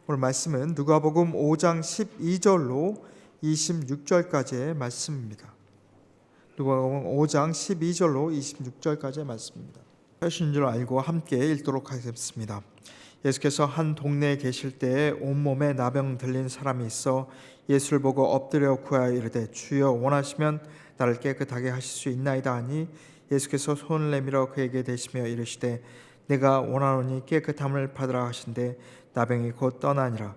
오늘 말씀은 누가복음 5장 12절로 26절까지의 말씀입니다. 누가복음 5장 12절로 26절까지의 말씀입니다. 하신 줄 알고 함께 읽도록 하겠습니다. 예수께서 한 동네에 계실 때에 온몸에 나병 들린 사람이 있어 예수를 보고 엎드려 구하여 이르되 주여 원하시면 나를 깨끗하게 하실 수 있나이다 하니 예수께서 손을 내밀어 그에게 대시며 이르시되 내가 원하노니 깨끗함을 받으라 하신대 나병이 곧 떠나니라.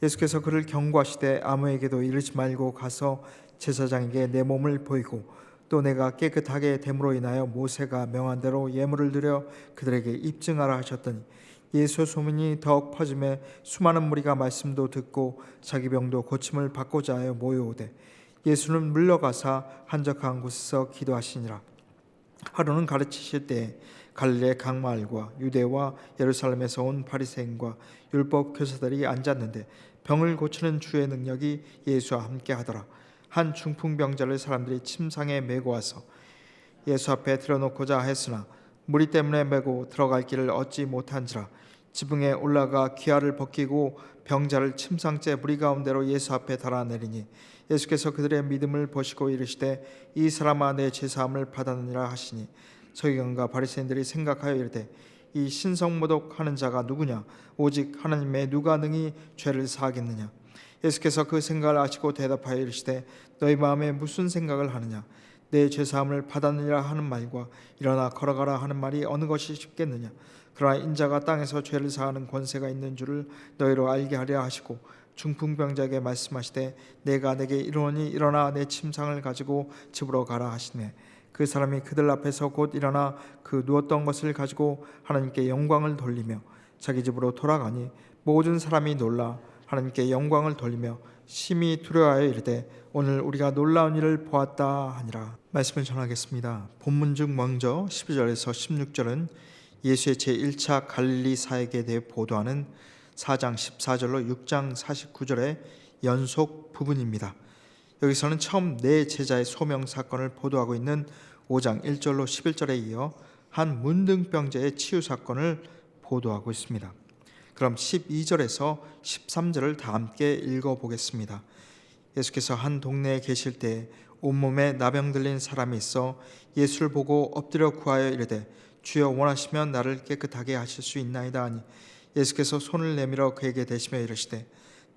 예수께서 그를 경고하시되 아무에게도 이르지 말고 가서 제사장에게 내 몸을 보이고 또 내가 깨끗하게 됨으로 인하여 모세가 명한 대로 예물을 드려 그들에게 입증하라 하셨더니 예수의 소문이 더욱 퍼짐에 수많은 무리가 말씀도 듣고 자기 병도 고침을 받고자 하여 모여오되 예수는 물러가사 한적한 곳에서 기도하시니라. 하루는 가르치실 때에 갈릴리 강마을과 유대와 예루살렘에서 온 바리새인과 율법 교사들이 앉았는데 병을 고치는 주의 능력이 예수와 함께 하더라. 한 중풍병자를 사람들이 침상에 메고 와서 예수 앞에 들여놓고자 했으나 무리 때문에 메고 들어갈 길을 얻지 못한지라. 지붕에 올라가 기아를 벗기고 병자를 침상째 무리 가운데로 예수 앞에 달아내리니 예수께서 그들의 믿음을 보시고 이르시되 이 사람아 내 죄사함을 받았느니라 하시니 서기관과 바리새인들이 생각하여 이르되 이 신성모독하는 자가 누구냐? 오직 하나님의 누가 능히 죄를 사하겠느냐? 예수께서 그 생각을 아시고 대답하여 이르시되 너희 마음에 무슨 생각을 하느냐? 내 죄사함을 받았느니라 하는 말과 일어나 걸어가라 하는 말이 어느 것이 쉽겠느냐? 그러나 인자가 땅에서 죄를 사하는 권세가 있는 줄을 너희로 알게 하려 하시고 중풍병자에게 말씀하시되 내가 내게 이르노니 일어나 내 침상을 가지고 집으로 가라 하시네. 그 사람이 그들 앞에서 곧 일어나 그 누웠던 것을 가지고 하나님께 영광을 돌리며 자기 집으로 돌아가니 모든 사람이 놀라 하나님께 영광을 돌리며 심히 두려워하여 이르되 오늘 우리가 놀라운 일을 보았다 하니라. 말씀을 전하겠습니다. 본문 중 먼저 12절에서 16절은 예수의 제1차 갈릴리 사역에 대해 보도하는 4장 14절로 6장 49절의 연속 부분입니다. 여기서는 처음 네 제자의 소명 사건을 보도하고 있는 5장 1절로 11절에 이어 한 문둥병자의 치유 사건을 보도하고 있습니다. 그럼 12절에서 13절을 다 함께 읽어보겠습니다. 예수께서 한 동네에 계실 때 온몸에 나병 들린 사람이 있어 예수를 보고 엎드려 구하여 이르되 주여 원하시면 나를 깨끗하게 하실 수 있나이다 하니 예수께서 손을 내밀어 그에게 대시며 이르시되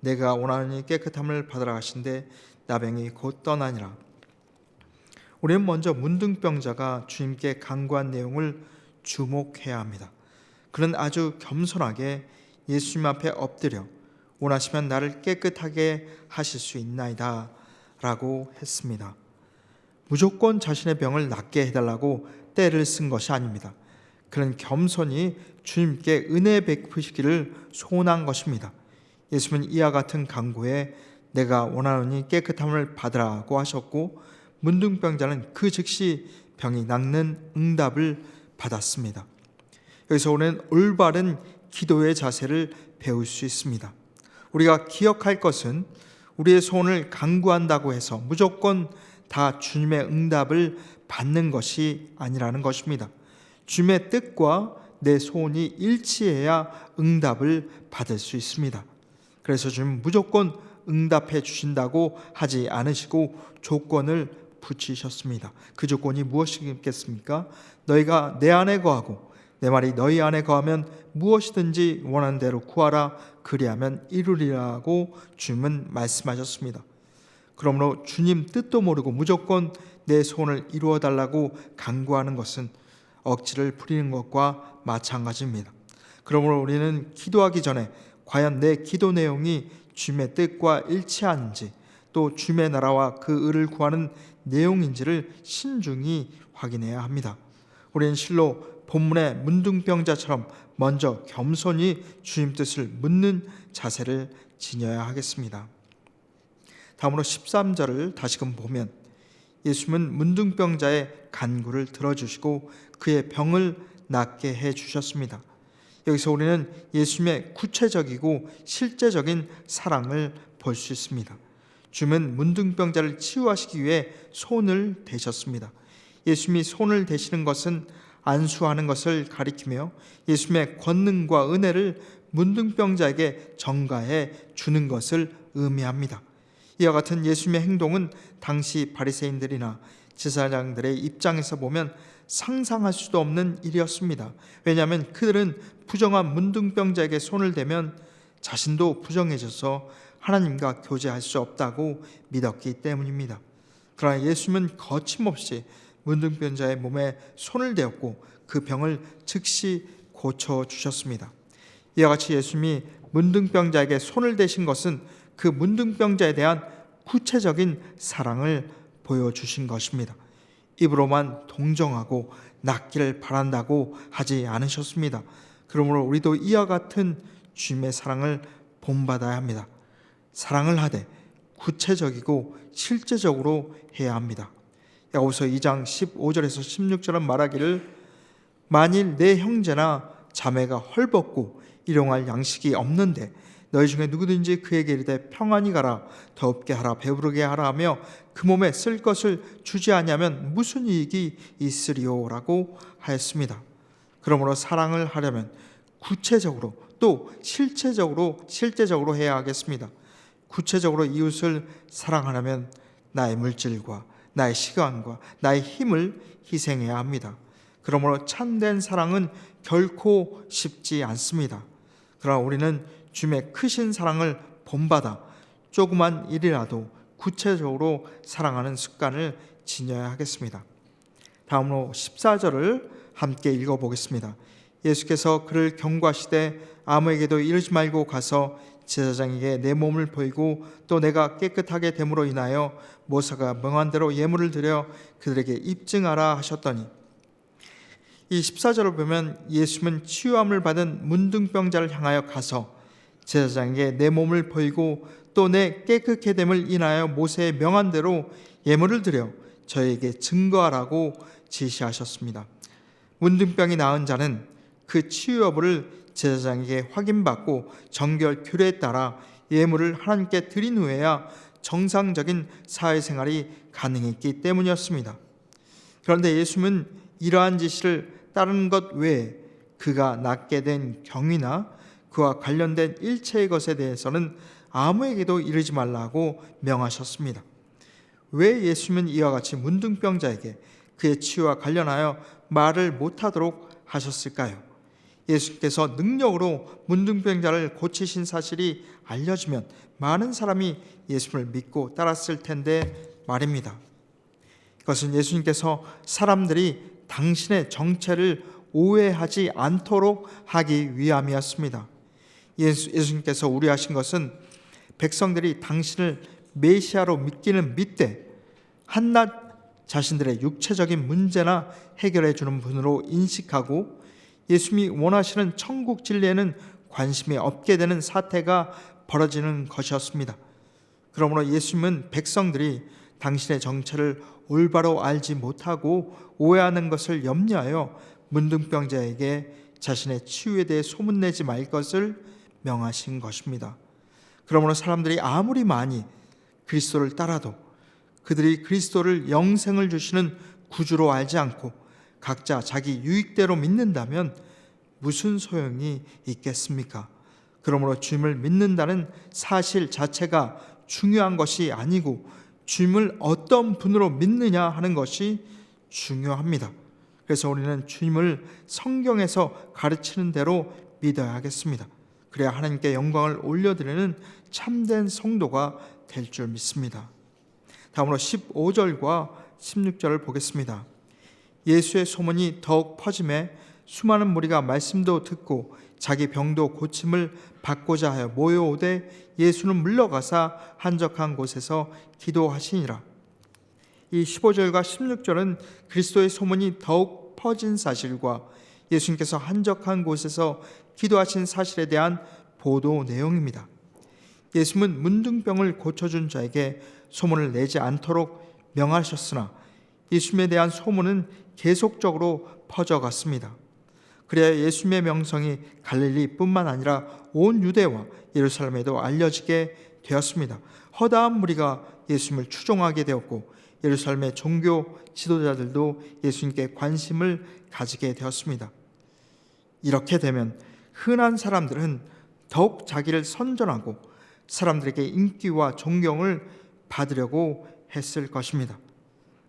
내가 원하노니 깨끗함을 받으라 하신대 나병이 곧 떠나니라. 우리는 먼저 문둥병자가 주님께 간구한 내용을 주목해야 합니다. 그는 아주 겸손하게 예수님 앞에 엎드려 원하시면 나를 깨끗하게 하실 수 있나이다 라고 했습니다. 무조건 자신의 병을 낫게 해달라고 때를 쓴 것이 아닙니다. 그는 겸손히 주님께 은혜 베푸시기를 소원한 것입니다. 예수님은 이와 같은 간구에 내가 원하노니 깨끗함을 받으라고 하셨고 문둥병자는 그 즉시 병이 낫는 응답을 받았습니다. 여기서 우리는 올바른 기도의 자세를 배울 수 있습니다. 우리가 기억할 것은 우리의 소원을 간구한다고 해서 무조건 다 주님의 응답을 받는 것이 아니라는 것입니다. 주님의 뜻과 내 소원이 일치해야 응답을 받을 수 있습니다. 그래서 주님은 무조건 응답해 주신다고 하지 않으시고 조건을 붙이셨습니다. 그 조건이 무엇이겠습니까? 너희가 내 안에 거하고 내 말이 너희 안에 거하면 무엇이든지 원하는 대로 구하라 그리하면 이루리라고 주님은 말씀하셨습니다. 그러므로 주님 뜻도 모르고 무조건 내 소원을 이루어 달라고 간구하는 것은 억지를 부리는 것과 마찬가지입니다. 그러므로 우리는 기도하기 전에 과연 내 기도 내용이 주님의 뜻과 일치하는지 또 주님의 나라와 그 의를 구하는 내용인지를 신중히 확인해야 합니다. 우리는 실로 본문의 문둥병자처럼 먼저 겸손히 주님 뜻을 묻는 자세를 지녀야 하겠습니다. 다음으로 13절을 다시금 보면 예수님은 문둥병자의 간구를 들어주시고 그의 병을 낫게 해주셨습니다. 여기서 우리는 예수님의 구체적이고 실제적인 사랑을 볼 수 있습니다. 주님은 문둥병자를 치유하시기 위해 손을 대셨습니다. 예수님이 손을 대시는 것은 안수하는 것을 가리키며 예수님의 권능과 은혜를 문둥병자에게 전가해 주는 것을 의미합니다. 이와 같은 예수님의 행동은 당시 바리새인들이나 제사장들의 입장에서 보면 상상할 수도 없는 일이었습니다. 왜냐하면 그들은 부정한 문둥병자에게 손을 대면 자신도 부정해져서 하나님과 교제할 수 없다고 믿었기 때문입니다. 그러나 예수님은 거침없이 문둥병자의 몸에 손을 대었고 그 병을 즉시 고쳐주셨습니다. 이와 같이 예수님이 문둥병자에게 손을 대신 것은 그 문둥병자에 대한 구체적인 사랑을 보여주신 것입니다. 입으로만 동정하고 낫기를 바란다고 하지 않으셨습니다. 그러므로 우리도 이와 같은 주님의 사랑을 본받아야 합니다. 사랑을 하되 구체적이고 실제적으로 해야 합니다. 야고보서 2장 15절에서 16절은 말하기를 만일 내 형제나 자매가 헐벗고 일용할 양식이 없는데 너희 중에 누구든지 그에게 이르되 평안히 가라 더웁게 하라 배부르게 하라 하며 그 몸에 쓸 것을 주지 아니하면 무슨 이익이 있으리오라고 하였습니다. 그러므로 사랑을 하려면 구체적으로 또 실제적으로 해야 하겠습니다. 구체적으로 이웃을 사랑하려면 나의 물질과 나의 시간과 나의 힘을 희생해야 합니다. 그러므로 참된 사랑은 결코 쉽지 않습니다. 그러나 우리는 주님의 크신 사랑을 본받아 조그만 일이라도 구체적으로 사랑하는 습관을 지녀야 하겠습니다. 다음으로 14절을 함께 읽어보겠습니다. 예수께서 그를 경고하시되 아무에게도 이르지 말고 가서 제사장에게 내 몸을 보이고 또 내가 깨끗하게 됨으로 인하여 모세가 명한 대로 예물을 드려 그들에게 입증하라 하셨더니, 이 14절을 보면 예수님은 치유함을 받은 문둥병자를 향하여 가서 제사장에게 내 몸을 보이고 또 내 깨끗게 됨을 인하여 모세의 명한 대로 예물을 드려 저에게 증거하라고 지시하셨습니다. 문둥병이 나은 자는 그 치유 여부를 제사장에게 확인받고 정결 규례에 따라 예물을 하나님께 드린 후에야 정상적인 사회생활이 가능했기 때문이었습니다. 그런데 예수님은 이러한 지시를 따르는 것 외에 그가 낳게 된 경위나 그와 관련된 일체의 것에 대해서는 아무에게도 이르지 말라고 명하셨습니다. 왜 예수님은 이와 같이 문둥병자에게 그의 치유와 관련하여 말을 못하도록 하셨을까요? 예수께서 능력으로 문둥병자를 고치신 사실이 알려지면 많은 사람이 예수님을 믿고 따랐을 텐데 말입니다. 그것은 예수님께서 사람들이 당신의 정체를 오해하지 않도록 하기 위함이었습니다. 예수님께서 우려하신 것은 백성들이 당신을 메시아로 믿기는 믿되 한낱 자신들의 육체적인 문제나 해결해 주는 분으로 인식하고 예수님이 원하시는 천국 진리에는 관심이 없게 되는 사태가 벌어지는 것이었습니다. 그러므로 예수님은 백성들이 당신의 정체를 올바로 알지 못하고 오해하는 것을 염려하여 문둥병자에게 자신의 치유에 대해 소문내지 말 것을 명하신 것입니다. 그러므로 사람들이 아무리 많이 그리스도를 따라도 그들이 그리스도를 영생을 주시는 구주로 알지 않고 각자 자기 유익대로 믿는다면 무슨 소용이 있겠습니까? 그러므로 주님을 믿는다는 사실 자체가 중요한 것이 아니고 주님을 어떤 분으로 믿느냐 하는 것이 중요합니다. 그래서 우리는 주님을 성경에서 가르치는 대로 믿어야 하겠습니다. 그래야 하나님께 영광을 올려드리는 참된 성도가 될 줄 믿습니다. 다음으로 15절과 16절을 보겠습니다. 예수의 소문이 더욱 퍼짐에 수많은 무리가 말씀도 듣고 자기 병도 고침을 받고자 하여 모여오되 예수는 물러가사 한적한 곳에서 기도하시니라. 이 15절과 16절은 그리스도의 소문이 더욱 퍼진 사실과 예수님께서 한적한 곳에서 기도하신 사실에 대한 보도 내용입니다. 예수님은 문둥병을 고쳐준 자에게 소문을 내지 않도록 명하셨으나 예수님에 대한 소문은 계속적으로 퍼져갔습니다. 그래야 예수님의 명성이 갈릴리뿐만 아니라 온 유대와 예루살렘에도 알려지게 되었습니다. 허다한 무리가 예수님을 추종하게 되었고 예루살렘의 종교 지도자들도 예수님께 관심을 가지게 되었습니다. 이렇게 되면 흔한 사람들은 더욱 자기를 선전하고 사람들에게 인기와 존경을 받으려고 했을 것입니다.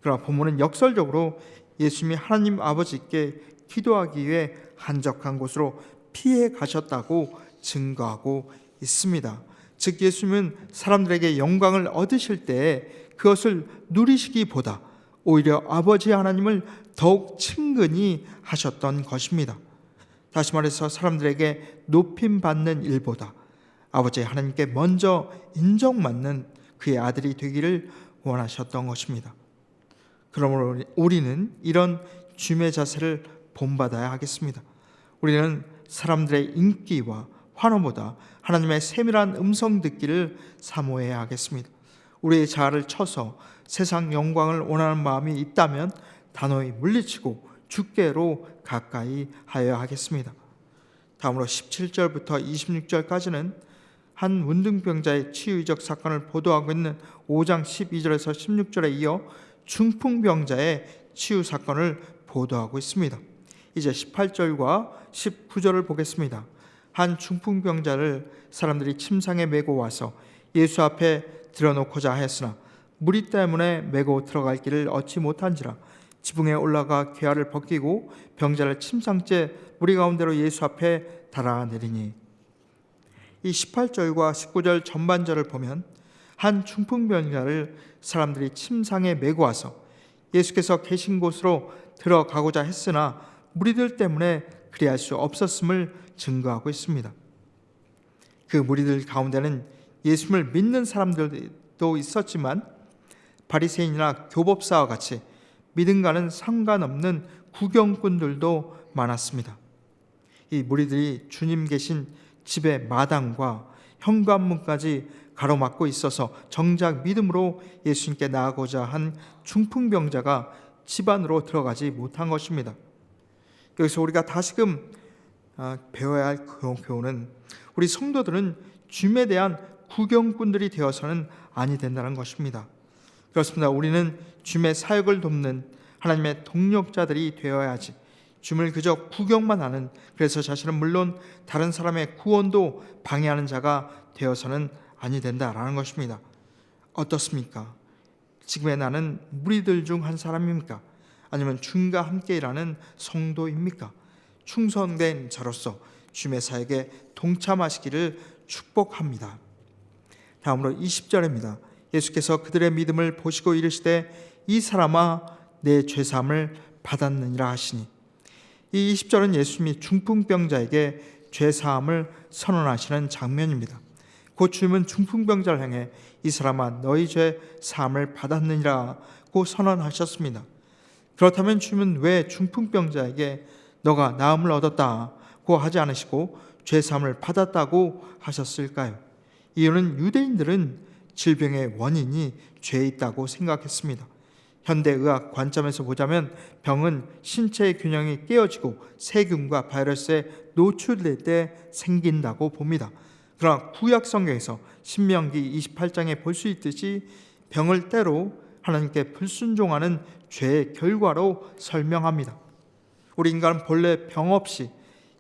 그러나 본문은 역설적으로 예수님이 하나님 아버지께 기도하기 위해 한적한 곳으로 피해 가셨다고 증거하고 있습니다. 즉 예수님은 사람들에게 영광을 얻으실 때 그것을 누리시기보다 오히려 아버지 하나님을 더욱 친근히 하셨던 것입니다. 다시 말해서 사람들에게 높임받는 일보다 아버지 하나님께 먼저 인정받는 그의 아들이 되기를 원하셨던 것입니다. 그러므로 우리는 이런 주님의 자세를 본받아야 하겠습니다. 우리는 사람들의 인기와 환호보다 하나님의 세밀한 음성 듣기를 사모해야 하겠습니다. 우리의 자아를 쳐서 세상 영광을 원하는 마음이 있다면 단호히 물리치고 주께로 가까이 하여야 하겠습니다. 다음으로 17절부터 26절까지는 한 문둥병자의 치유적 사건을 보도하고 있는 5장 12절에서 16절에 이어 중풍병자의 치유 사건을 보도하고 있습니다. 이제 18절과 19절을 보겠습니다. 한 중풍병자를 사람들이 침상에 메고 와서 예수 앞에 들어놓고자 하였으나 무리 때문에 메고 들어갈 길을 얻지 못한지라 지붕에 올라가 궤하를 벗기고 병자를 침상째 무리 가운데로 예수 앞에 달아내리니. 이 18절과 19절 전반절을 보면 한 중풍병자를 사람들이 침상에 메고 와서 예수께서 계신 곳으로 들어가고자 했으나 무리들 때문에 그리할 수 없었음을 증거하고 있습니다. 그 무리들 가운데는 예수님을 믿는 사람들도 있었지만 바리새인이나 교법사와 같이 믿음과는 상관없는 구경꾼들도 많았습니다. 이 무리들이 주님 계신 집의 마당과 현관문까지 가로막고 있어서 정작 믿음으로 예수님께 나아가고자 한 중풍병자가 집 안으로 들어가지 못한 것입니다. 여기서 우리가 다시금 배워야 할 교훈은 우리 성도들은 주님에 대한 구경꾼들이 되어서는 아니 된다는 것입니다. 그렇습니다. 우리는 주님의 사역을 돕는 하나님의 동력자들이 되어야지 주님을 그저 구경만 하는, 그래서 자신은 물론 다른 사람의 구원도 방해하는 자가 되어서는 아니 된다라는 것입니다. 어떻습니까? 지금의 나는 무리들 중 한 사람입니까? 아니면 주님과 함께 일하는 성도입니까? 충성된 자로서 주님의 사역에 동참하시기를 축복합니다. 다음으로 20절입니다. 예수께서 그들의 믿음을 보시고 이르시되 이 사람아 내 죄사함을 받았느니라 하시니. 이 20절은 예수님이 중풍병자에게 죄사함을 선언하시는 장면입니다. 곧 주님은 중풍병자를 향해 이 사람아 너희 죄 사함을 받았느니라고 선언하셨습니다. 그렇다면 주님은 왜 중풍병자에게 너가 나음을 얻었다고 하지 않으시고 죄 사함을 받았다고 하셨을까요? 이유는 유대인들은 질병의 원인이 죄에 있다고 생각했습니다. 현대의학 관점에서 보자면 병은 신체의 균형이 깨어지고 세균과 바이러스에 노출될 때 생긴다고 봅니다. 그러나 구약 성경에서 신명기 28장에 볼 수 있듯이 병을 때로 하나님께 불순종하는 죄의 결과로 설명합니다. 우리 인간은 본래 병 없이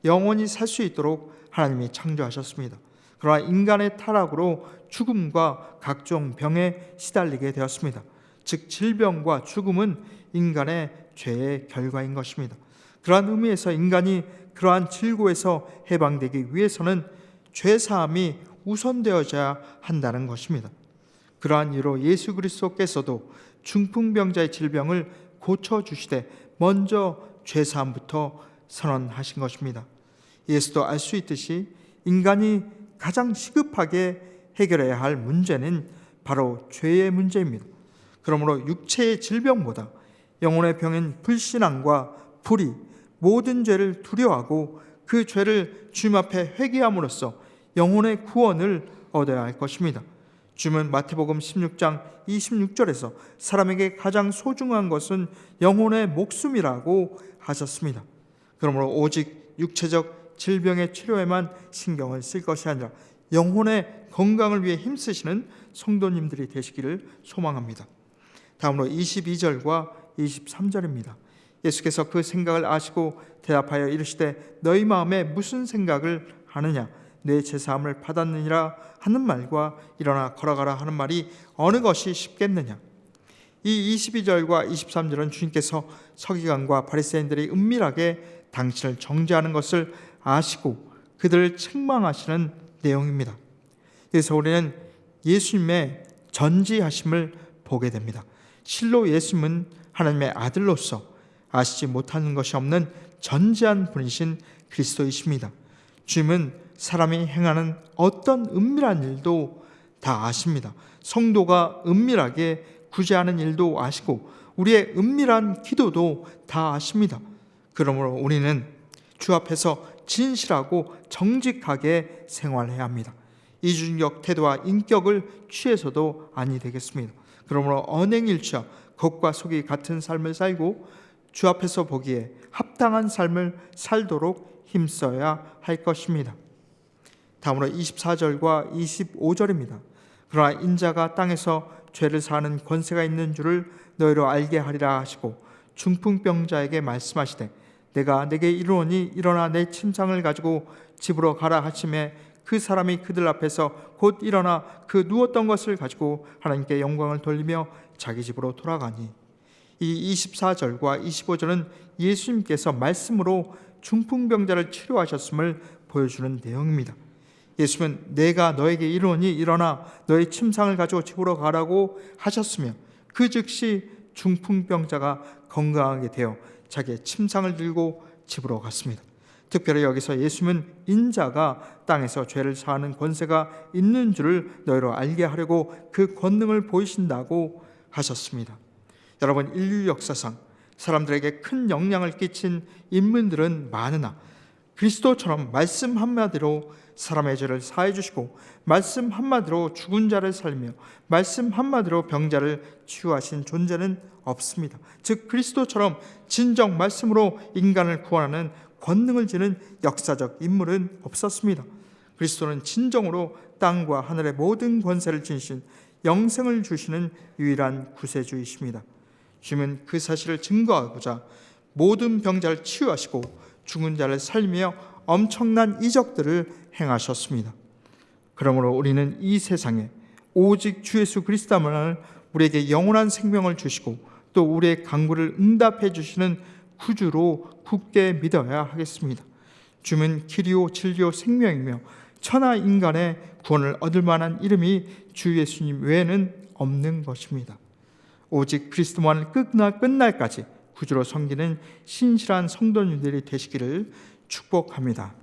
영원히 살 수 있도록 하나님이 창조하셨습니다. 그러나 인간의 타락으로 죽음과 각종 병에 시달리게 되었습니다. 즉 질병과 죽음은 인간의 죄의 결과인 것입니다. 그러한 의미에서 인간이 그러한 질고에서 해방되기 위해서는 죄사함이 우선되어져야 한다는 것입니다. 그러한 이유로 예수 그리스도께서도 중풍병자의 질병을 고쳐주시되 먼저 죄사함부터 선언하신 것입니다. 예수도 알 수 있듯이 인간이 가장 시급하게 해결해야 할 문제는 바로 죄의 문제입니다. 그러므로 육체의 질병보다 영혼의 병인 불신앙과 불의, 모든 죄를 두려워하고 그 죄를 주님 앞에 회개함으로써 영혼의 구원을 얻어야 할 것입니다. 주님은 마태복음 16장 26절에서 사람에게 가장 소중한 것은 영혼의 목숨이라고 하셨습니다. 그러므로 오직 육체적 질병의 치료에만 신경을 쓸 것이 아니라 영혼의 건강을 위해 힘쓰시는 성도님들이 되시기를 소망합니다. 다음으로 22절과 23절입니다. 예수께서 그 생각을 아시고 대답하여 이르시되 너희 마음에 무슨 생각을 하느냐? 내 제사함을 받았느니라 하는 말과 일어나 걸어가라 하는 말이 어느 것이 쉽겠느냐. 이 22절과 23절은 주님께서 서기관과 바리새인들이 은밀하게 당신을 정죄하는 것을 아시고 그들을 책망하시는 내용입니다. 그래서 우리는 예수님의 전지하심을 보게 됩니다. 실로 예수님은 하나님의 아들로서 아시지 못하는 것이 없는 전지한 분이신 그리스도이십니다. 주님은 사람이 행하는 어떤 은밀한 일도 다 아십니다. 성도가 은밀하게 구제하는 일도 아시고 우리의 은밀한 기도도 다 아십니다. 그러므로 우리는 주 앞에서 진실하고 정직하게 생활해야 합니다. 이중적 태도와 인격을 취해서도 아니 되겠습니다. 그러므로 언행일치와 겉과 속이 같은 삶을 살고 주 앞에서 보기에 합당한 삶을 살도록 힘써야 할 것입니다. 다음으로 24절과 25절입니다. 그러나 인자가 땅에서 죄를 사하는 권세가 있는 줄을 너희로 알게 하리라 하시고 중풍병자에게 말씀하시되 내가 내게 이르노니 일어나 내 침상을 가지고 집으로 가라 하시매 그 사람이 그들 앞에서 곧 일어나 그 누웠던 것을 가지고 하나님께 영광을 돌리며 자기 집으로 돌아가니. 이 24절과 25절은 예수님께서 말씀으로 중풍병자를 치료하셨음을 보여주는 내용입니다. 예수님은 내가 너에게 이르노니 일어나 너의 침상을 가지고 집으로 가라고 하셨으며 그 즉시 중풍병자가 건강하게 되어 자기의 침상을 들고 집으로 갔습니다. 특별히 여기서 예수님은 인자가 땅에서 죄를 사하는 권세가 있는 줄을 너희로 알게 하려고 그 권능을 보이신다고 하셨습니다. 여러분, 인류 역사상 사람들에게 큰 영향을 끼친 인물들은 많으나 그리스도처럼 말씀 한마디로 사람의 죄를 사해 주시고 말씀 한마디로 죽은 자를 살리며 말씀 한마디로 병자를 치유하신 존재는 없습니다. 즉 그리스도처럼 진정 말씀으로 인간을 구원하는 권능을 지닌 역사적 인물은 없었습니다. 그리스도는 진정으로 땅과 하늘의 모든 권세를 지니신 영생을 주시는 유일한 구세주이십니다. 주님은 그 사실을 증거하고자 모든 병자를 치유하시고 죽은 자를 살리며 엄청난 이적들을 행하셨습니다. 그러므로 우리는 이 세상에 오직 주 예수 그리스도만을 우리에게 영원한 생명을 주시고 또 우리의 간구를 응답해 주시는 구주로 굳게 믿어야 하겠습니다. 주는 길이요 진리요 생명이며 천하 인간의 구원을 얻을 만한 이름이 주 예수님 외에는 없는 것입니다. 오직 그리스도만을 끝날까지 구주로 섬기는 신실한 성도님들이 되시기를 축복합니다.